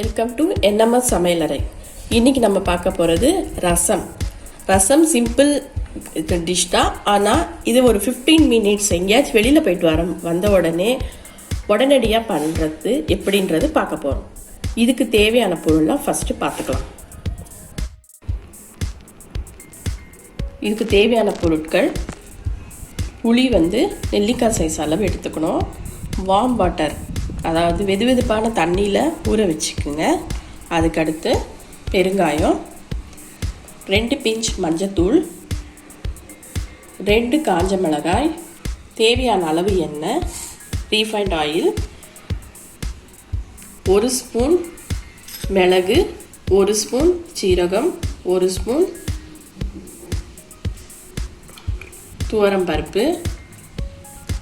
Welcome to NMS சமையல் அறை. இன்னைக்கு நம்ம பார்க்க போகிறது ரசம். ரசம் சிம்பிள் டிஷ் தான், ஆனால் இது ஒரு 15 மினிட்ஸ் எங்கேயாச்சும் வெளியில் போயிட்டு வந்த உடனடியாக பண்ணுறது எப்படின்றது பார்க்க போகிறோம். இதுக்கு தேவையான பொருள்லாம் ஃபஸ்ட்டு பார்த்துக்கலாம். இதுக்கு தேவையான பொருட்கள்: புளி நெல்லிக்காய் சைஸ் அளவு எடுத்துக்கணும். வார்ம் வாட்டர், அதாவது வெதுவெதுப்பான தண்ணியில் ஊற வச்சுக்குங்க. அதுக்கடுத்து பெருங்காயம், 2 பிஞ்ச் மஞ்சத்தூள், 2 காஞ்ச மிளகாய், தேவையான அளவு எண்ணெய், ரீஃபைண்ட் ஆயில், 1 ஸ்பூன் மிளகு, 1 ஸ்பூன் சீரகம், 1 ஸ்பூன் துவரம் பருப்பு,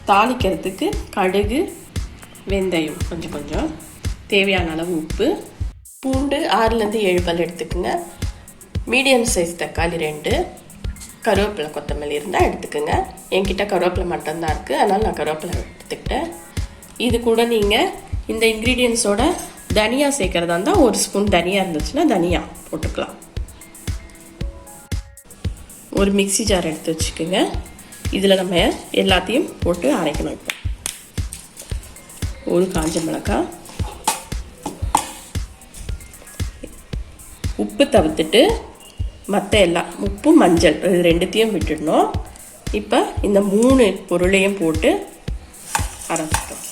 தாளிக்கிறதுக்கு கடுகு, வெந்தயம் கொஞ்சம், தேவையான அளவு உப்பு, பூண்டு 6-7 பல் எடுத்துக்கோங்க. மீடியம் சைஸ் தக்காளி 2, கருவேப்பிலை கொத்தமல்லி இருந்தால் எடுத்துக்கோங்க. என்கிட்ட கருவேப்பிலை மட்டும்தான் இருக்குது, அதனால் நான் கருவேப்பிலை எடுத்துக்கிட்டேன். இது கூட நீங்கள் இந்த இன்க்ரீடியன்ஸோட தனியா சேர்க்குறதா இருந்தால் 1 ஸ்பூன் தனியா இருந்துச்சுன்னா தனியா போட்டுக்கலாம். ஒரு மிக்சி ஜார் எடுத்து வச்சுக்கோங்க. இதில் நம்ம எல்லாத்தையும் போட்டு அரைக்கணும். இப்போ ஒரு காஞ்ச மிளகாய், உப்பு தவிர்த்துட்டு மற்ற எல்லாம் உப்பு மஞ்சள் இது ரெண்டுத்தையும் விட்டுடணும். இப்போ இந்த 3 பொருளையும் போட்டு அரைச்சிட்டோம்.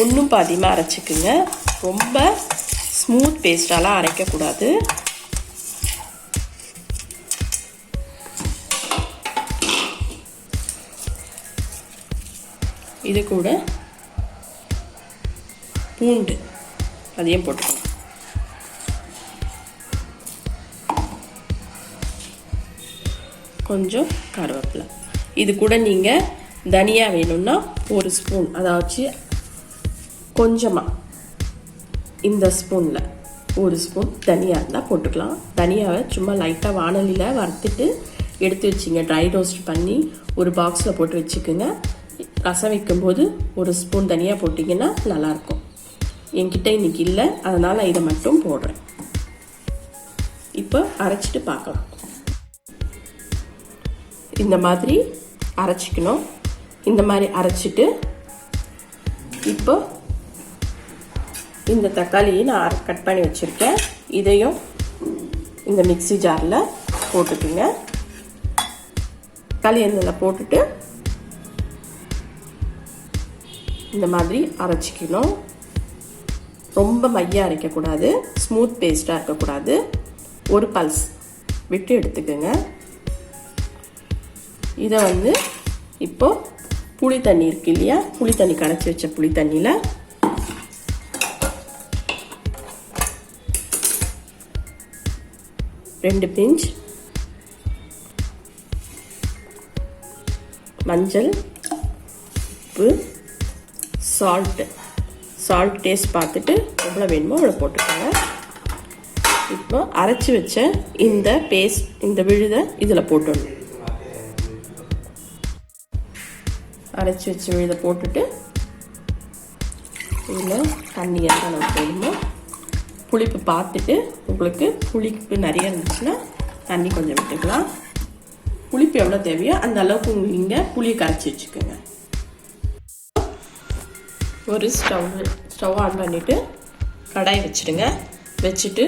ஒன்றும் பாதியமாக அரைச்சிக்குங்க. ரொம்ப ஸ்மூத் பேஸ்டாலாம் அரைக்கக்கூடாது. இது கூட பூண்டு அதையும் போட்டுக்கலாம். கொஞ்சம் கருவேப்பிலை. இது கூட நீங்கள் தனியா வேணும்னா 1 ஸ்பூன், அதாவது கொஞ்சமாக இந்த ஸ்பூனில் 1 ஸ்பூன் தனியா இருந்தால் போட்டுக்கலாம். தனியாவை சும்மா லைட்டாக வானலியில் வறுத்துட்டு எடுத்து வச்சிங்க. ட்ரை ரோஸ்ட் பண்ணி ஒரு பாக்ஸில் போட்டு வச்சுக்கோங்க. ரசம் வைக்கும்போது 1 ஸ்பூன் தனியாக போட்டிங்கன்னா நல்லாயிருக்கும். என்கிட்ட இன்றைக்கி இல்லை, அதனால் இதை மட்டும் போடுறேன். இப்போ அரைச்சிட்டு பார்க்கலாம். இந்த மாதிரி அரைச்சிக்கணும். இந்த மாதிரி அரைச்சிட்டு இப்போ இந்த தக்காளியை நான் கட் பண்ணி வச்சுருக்கேன். இதையும் இந்த மிக்சி ஜாரில் போட்டுக்குங்க. தக்காளி இதில் போட்டுட்டு இந்த மாதிரி அரைச்சிக்கணும். ரொம்ப மையாக அரைக்கக்கூடாது, ஸ்மூத் பேஸ்டாக இருக்கக்கூடாது. ஒரு பல்ஸ் விட்டு எடுத்துக்கோங்க. இதை இப்போ புளி தண்ணி இருக்கு இல்லையா, புளி தண்ணி கரைச்சி வச்ச புளி தண்ணியில் ரெண்டு பிஞ்ச் மஞ்சள், உப்பு, சால்ட் டேஸ்ட் பார்த்துட்டு எவ்வளோ வேணுமோ அவ்வளோ போட்டுக்கோங்க. இப்போ அரைச்சி வச்ச இந்த பேஸ்ட், இந்த விழுதை இதில் போட்டுடணும். அரைச்சி வச்ச விழுதை போட்டுட்டு இதில் தண்ணி எல்லாம் போடணும். புளிப்பு பார்த்துட்டு, உங்களுக்கு புளிப்பு நிறைய இருந்துச்சுன்னா தண்ணி கொஞ்சம் விட்டுக்கலாம். புளிப்பு எவ்வளோ தேவையோ அந்த அளவுக்கு நீங்கள் புளியை கரைச்சி வச்சுக்கோங்க. ஒரு ஸ்டவ் ஆன் பண்ணிவிட்டு கடாய் வச்சுடுங்க. வச்சுட்டு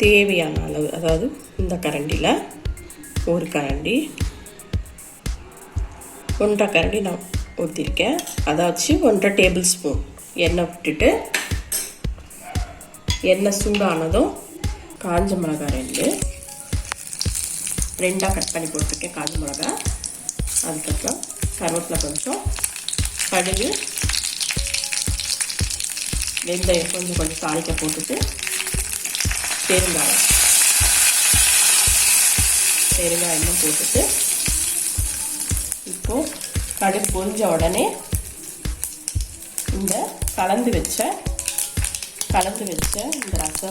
தேவையான அளவு, அதாவது இந்த கரண்டியில் ஒரு கரண்டி, 1.5 கரண்டி நான் ஊற்றிருக்கேன். அதாச்சும் 1.5 டேபிள் ஸ்பூன் எண்ணெய் விட்டுட்டு, எண்ணெய் சூடானதும் காஞ்ச மிளகாய் 2 கட் பண்ணி போட்டிருக்கேன் காஞ்ச மிளகாய். அதுக்கப்புறம் கருவேப்பிலை கொஞ்சம், கடுகு, வெந்தயம் கொஞ்சம் தாளிக்க போட்டுட்டு பெருங்காயமும் போட்டுட்டு, இப்போது கடுகு பொரிஞ்ச உடனே இந்த கலந்து வச்ச இந்த ரச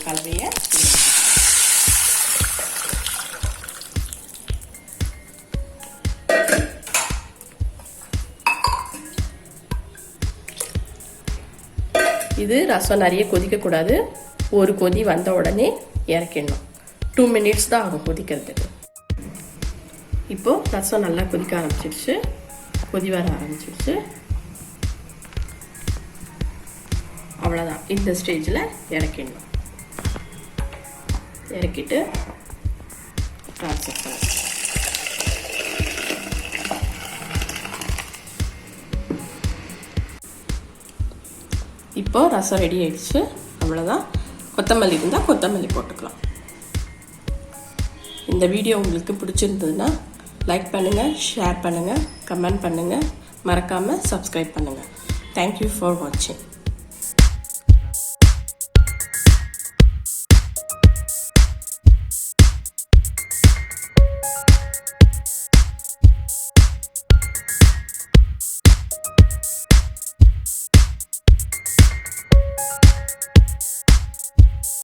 கலவையை இது ரசம் நிறைய கொதிக்கக்கூடாது. ஒரு கொதி வந்த உடனே இறக்கிடணும். 2 minutes தான் ஆகும் கொதிக்கிறதுக்கு. இப்போது ரசம் நல்லா கொதிக்க ஆரம்பிச்சிடுச்சு, கொதி வர ஆரம்பிச்சிடுச்சு. அவ்வளோதான். இந்த ஸ்டேஜில் இறக்கிடணும். இறக்கிட்டு ட்ரான்ஸ்ஃபர் பண்ணணும். இப்போ ரசம் ரெடி ஆயிடுச்சு. அவ்வளோதான். கொத்தமல்லி இருந்தால் கொத்தமல்லி போட்டுக்கலாம். இந்த வீடியோ உங்களுக்கு பிடிச்சிருந்ததுன்னா லைக் பண்ணுங்கள், ஷேர் பண்ணுங்கள், கமெண்ட் பண்ணுங்கள், மறக்காமல் சப்ஸ்கிரைப் பண்ணுங்கள். தேங்க்யூ ஃபார் வாட்சிங்.